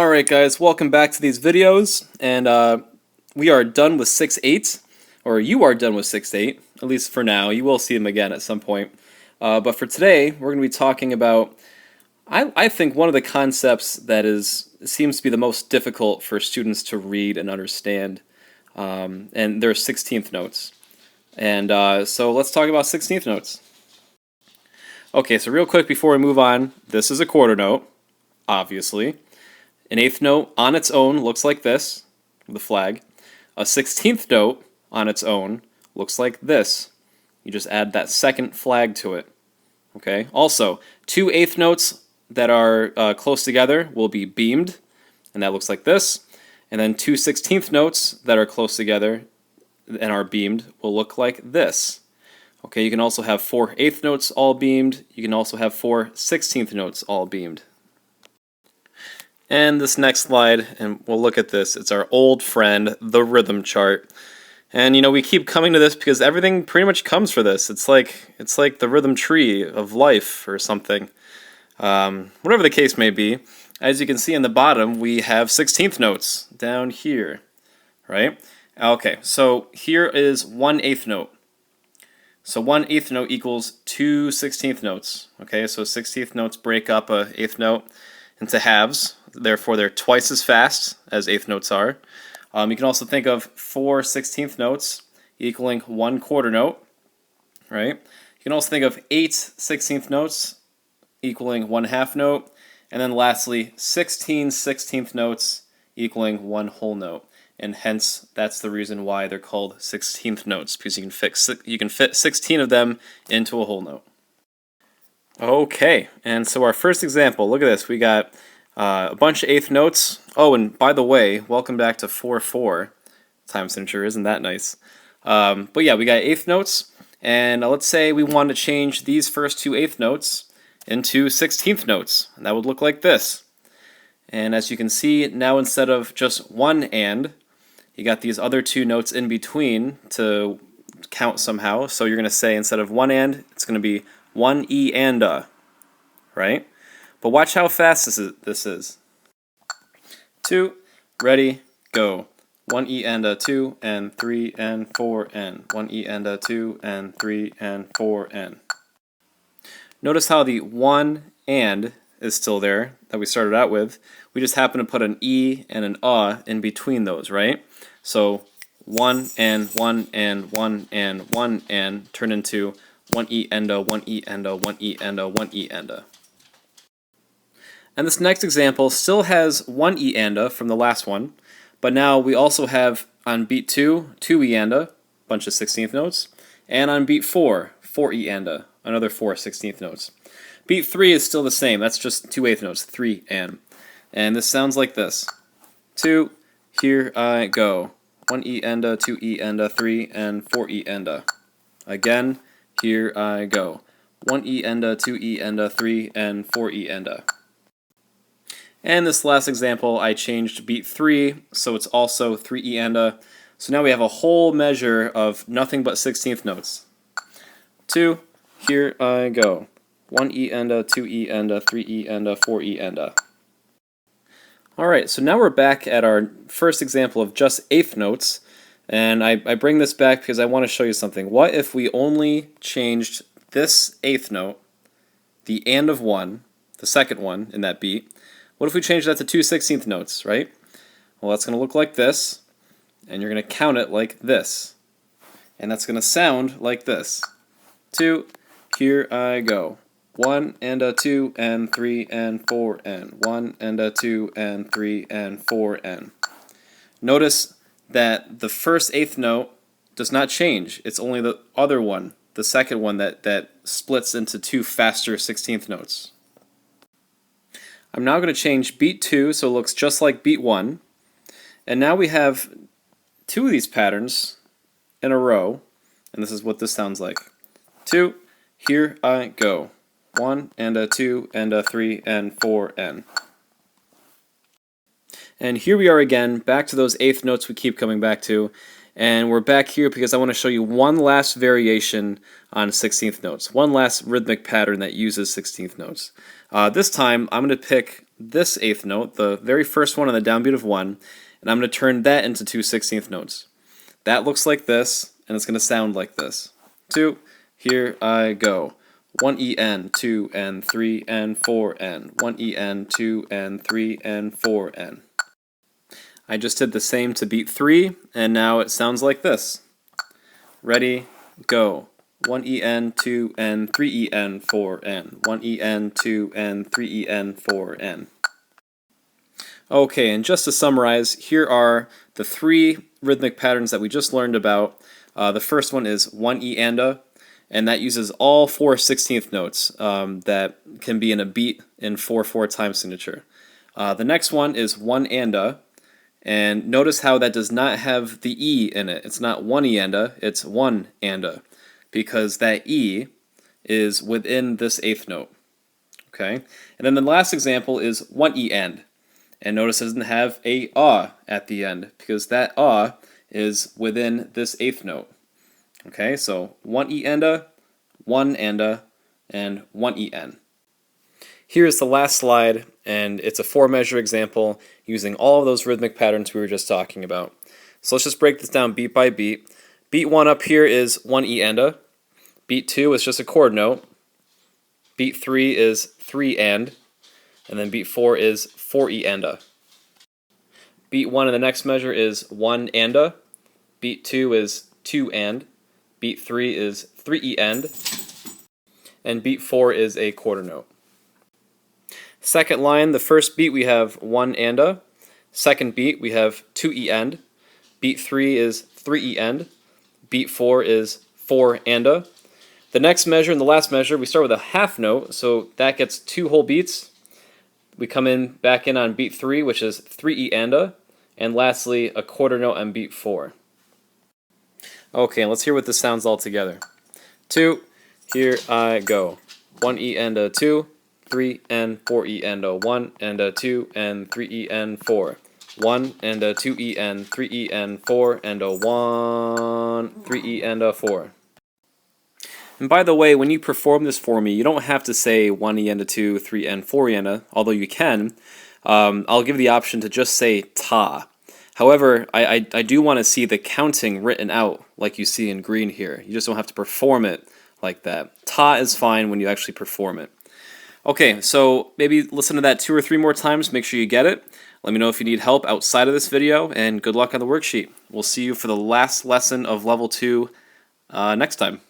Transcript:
Alright guys, welcome back to these videos, and we are done with 6/8, or you are done with 6/8, at least for now. You will see them again at some point. But for today, we're going to be talking about, I think, one of the concepts that seems to be the most difficult for students to read and understand, and they're 16th notes. And so let's talk about 16th notes. Okay, so real quick before we move on, this is a quarter note, obviously. An eighth note on its own looks like this, with a flag. A 16th note on its own looks like this. You just add that second flag to it. Okay. Also, two eighth notes that are close together will be beamed, and that looks like this. And then two 16th notes that are close together and are beamed will look like this. Okay, you can also have four eighth notes all beamed. You can also have four 16th notes all beamed. And this next slide, and we'll look at this, it's our old friend, the rhythm chart. And you know, we keep coming to this because everything pretty much comes for this. It's like the rhythm tree of life or something. Whatever the case may be, as you can see in the bottom, we have 16th notes down here, right? Okay, so here is 1/8 note. So 1/8 note equals two 16th notes. Okay, so 16th notes break up a eighth note into halves. Therefore, they're twice as fast as eighth notes are. You can also think of four 16th notes equaling one quarter note, right? You can also think of eight 16th notes equaling one half note, and then lastly, 16 16th notes equaling one whole note. And hence, that's the reason why they're called 16th notes, because you can fit 16 of them into a whole note. Okay, and so our first example, look at this. We got a bunch of eighth notes. Oh, and by the way, welcome back to 4/4 time signature. Isn't that nice? But yeah, we got eighth notes, and let's say we want to change these first two eighth notes into 16th notes, and that would look like this. And as you can see, now instead of just one and, you got these other two notes in between to count somehow. So you're going to say instead of one and, it's going to be one E and a, right? But watch how fast this is. 2, ready, go. 1 E and a 2 and 3 and 4 and 1 E and a 2 and 3 and 4 and. Notice how the 1 and is still there that we started out with. We just happen to put an E and an in between those, right? So 1 and 1 and 1 and 1 and turn into 1 E and a 1 E and a 1 E and a 1 E and a. And this next example still has one E and a from the last one, but now we also have on beat 2, 2 E and a, bunch of 16th notes, and on beat 4, 4 E and a, another 4 16th notes. Beat 3 is still the same, that's just 2 eighth notes, 3 and. And this sounds like this. 2, here I go. 1 E and a, 2 E and a, 3 and 4 E and a. Again, here I go. 1 E and a, 2 E and a, 3 and 4 E and a. And this last example, I changed beat 3, so it's also 3 E and a. So now we have a whole measure of nothing but 16th notes. 2, here I go. 1 E and a, 2 E and a, 3 E and a, 4 E and a. Alright, so now we're back at our first example of just eighth notes. And I bring this back because I want to show you something. What if we only changed this eighth note, the and of 1, the second one in that beat, what if we change that to two 16th notes, right? Well, that's going to look like this, and you're going to count it like this. And that's going to sound like this. 2, here I go. 1 and a 2 and 3 and 4 and 1 and a 2 and 3 and 4 and. Notice that the first eighth note does not change. It's only the other one, the second one, that splits into two faster 16th notes. I'm now going to change beat 2 so it looks just like beat 1. And now we have two of these patterns in a row. And this is what this sounds like. 2, here I go. 1 and a 2 and a 3 and 4 and. And here we are again, back to those eighth notes we keep coming back to. And we're back here because I want to show you one last variation on 16th notes. One last rhythmic pattern that uses 16th notes. This time I'm going to pick this eighth note, the very first one on the downbeat of 1, and I'm going to turn that into two 16th notes. That looks like this, and it's going to sound like this. 2, here I go. 1 EN, 2 and 3 and 4 N. 1 EN, 2 and 3 and 4 N. I just did the same to beat 3, and now it sounds like this. Ready, go. 1 EN, 2 and 3 EN, 4 N. 1 EN, 2 and 3 EN, 4 N. Okay, and just to summarize, here are the 3 rhythmic patterns that we just learned about. The first one is 1 E-anda, and that uses all 4 16th notes that can be in a beat in 4/4 time signature. The next one is 1 anda, and notice how that does not have the E in it. It's not 1 E-anda, it's 1 anda, because that E is within this eighth note. Okay, and then the last example is 1 E-end, and notice it doesn't have a at the end, because that is within this eighth note. Okay, so 1 E-anda, 1 anda, and 1 E-en. Here's the last slide, and it's a 4-measure example using all of those rhythmic patterns we were just talking about. So let's just break this down beat by beat. Beat 1 up here is 1 E-anda. Beat 2 is just a chord note. Beat 3 is 3 and then beat 4 is 4 E-anda. Beat 1 in the next measure is 1 anda. Beat 2 is 2 and. Beat 3 is 3 E-end. And beat 4 is a quarter note. Second line, the first beat we have 1 anda. Second beat we have 2 E-end. Beat 3 is 3 E-end. Beat 4 is 4 anda. The next measure and the last measure, we start with a half note, so that gets 2 whole beats. We come back in on beat 3, which is 3 E-anda, and lastly, a quarter note on beat 4. Okay, let's hear what this sounds all together. 2, here I go. 1 E-anda, 2, 3 and 4 E-anda, 1 and a 2 and 3 E-and 4. 1 and a 2 E-and 3 E-and 4 and a 1, 3 E-and a 4. And by the way, when you perform this for me, you don't have to say 1 E-anda, 2, 3 and 4 E-anda, although you can. I'll give the option to just say ta. However, I do want to see the counting written out like you see in green here. You just don't have to perform it like that. Ta is fine when you actually perform it. Okay, so maybe listen to that 2 or 3 more times, make sure you get it. Let me know if you need help outside of this video, and good luck on the worksheet. We'll see you for the last lesson of Level 2 next time.